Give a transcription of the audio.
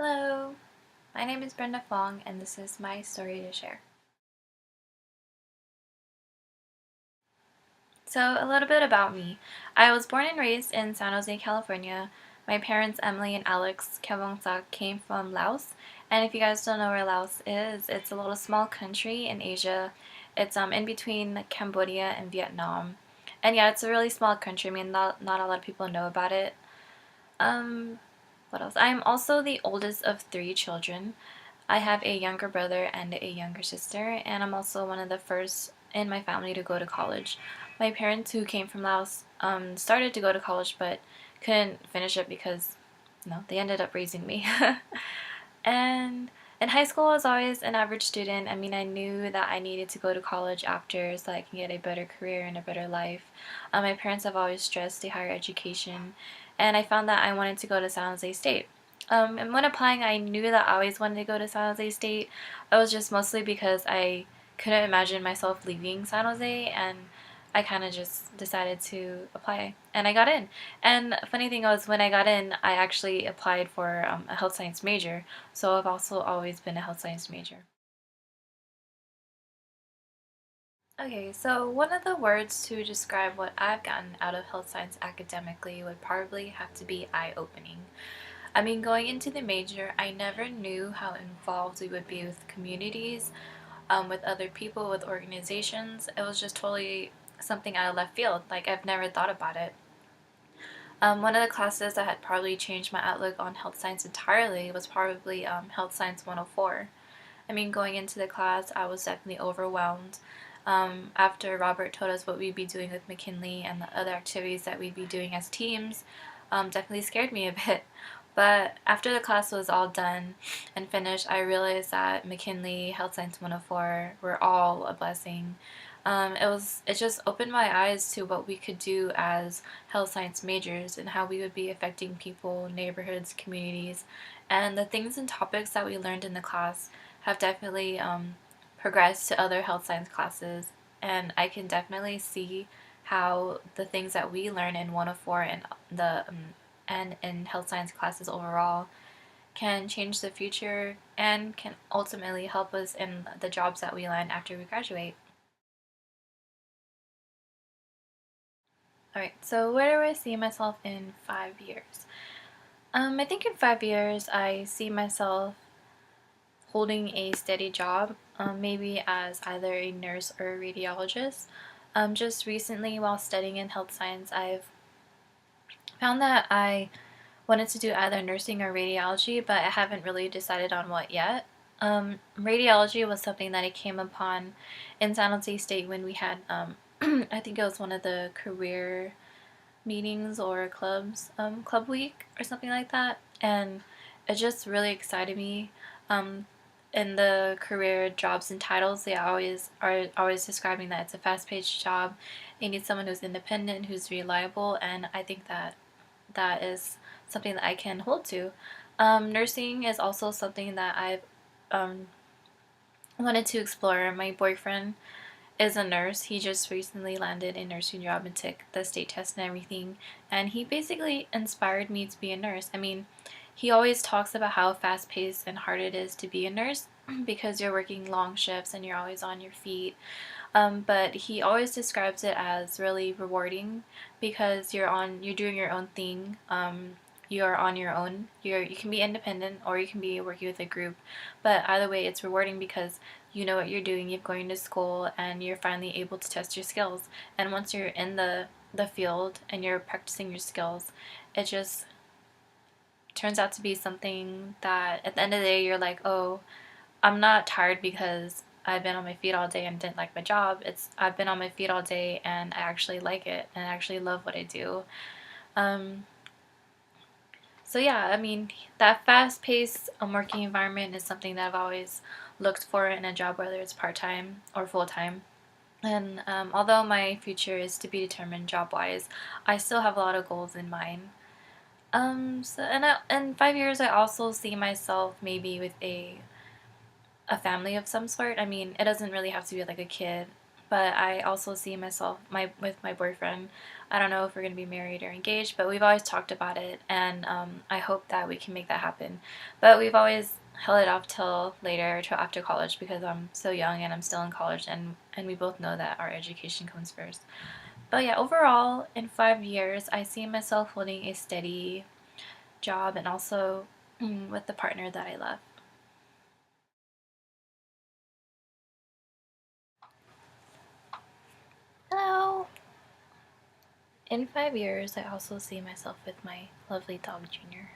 Hello, my name is Brenda Fong, and this is my story to share. So, a little bit about me. I was born and raised in San Jose, California. My parents, Emily and Alex Kevongsak, came from Laos. And if you guys don't know where Laos is, it's a little small country in Asia. It's in between Cambodia and Vietnam. And yeah, it's a really small country. I mean, not a lot of people know about it. Um, what else? I'm also the oldest of three children. I have a younger brother and a younger sister, and I'm also one of the first in my family to go to college. My parents, who came from Laos, started to go to college but couldn't finish it because, they ended up raising me. And in high school, I was always an average student. I mean, I knew that I needed to go to college after so I can get a better career and a better life. My parents have always stressed a higher education, and I found that I wanted to go to San Jose State. And when applying, I knew that I always wanted to go to San Jose State. It was just mostly because I couldn't imagine myself leaving San Jose, and I kind of just decided to apply, and I got in. And funny thing was, when I got in, I actually applied for a health science major, so I've also always been a health science major. Okay, so one of the words to describe what I've gotten out of health science academically would probably have to be eye-opening. I mean, going into the major, I never knew how involved we would be with communities, with other people, with organizations. It was just totally something out of left field. Like, I've never thought about it. One of the classes that had probably changed my outlook on health science entirely was probably Health Science 104. I mean, going into the class, I was definitely overwhelmed. After Robert told us what we'd be doing with McKinley and the other activities that we'd be doing as teams, definitely scared me a bit. But after the class was all done and finished, I realized that McKinley, Health Science 104 were all a blessing. It just opened my eyes to what we could do as health science majors and how we would be affecting people, neighborhoods, communities, and the things and topics that we learned in the class have definitely progressed to other health science classes, and I can definitely see how the things that we learn in 104 and in health science classes overall can change the future and can ultimately help us in the jobs that we land after we graduate. All right, so where do I see myself in 5 years? I think in 5 years I see myself holding a steady job, maybe as either a nurse or a radiologist. Just recently, while studying in health science, I've found that I wanted to do either nursing or radiology, but I haven't really decided on what yet. Radiology was something that I came upon in San Jose State when we had, I think it was one of the career meetings or clubs, club week or something like that, and it just really excited me. Um, in the career jobs and titles, they always describing that it's a fast-paced job. You need someone who's independent, who's reliable, and I think that that is something that I can hold to. Nursing is also something that I've um, wanted to explore. My boyfriend is a nurse. He just recently landed a nursing job and took the state test and everything. And he basically inspired me to be a nurse. I mean, he always talks about how fast paced and hard it is to be a nurse because you're working long shifts and you're always on your feet. But he always describes it as really rewarding because you're doing your own thing. You're on your own. You can be independent or you can be working with a group, but either way, it's rewarding because you know what you're doing. You're going to school and you're finally able to test your skills. And once you're in the field and you're practicing your skills, it just turns out to be something that at the end of the day you're like, oh, I'm not tired because I've been on my feet all day and didn't like my job. It's I've been on my feet all day and I actually like it and I actually love what I do. Um, so yeah, I mean that fast-paced working environment is something that I've always looked for in a job, whether it's part-time or full-time. And although my future is to be determined job-wise, I still have a lot of goals in mind. In 5 years, I also see myself maybe with a family of some sort. I mean, it doesn't really have to be like a kid, but I also see myself with my boyfriend. I don't know if we're going to be married or engaged, but we've always talked about it, and I hope that we can make that happen. But we've always held it off till later, till after college, because I'm so young and I'm still in college, and we both know that our education comes first. But yeah, overall, in 5 years, I see myself holding a steady job and also with the partner that I love. Hello! In 5 years, I also see myself with my lovely dog, Junior.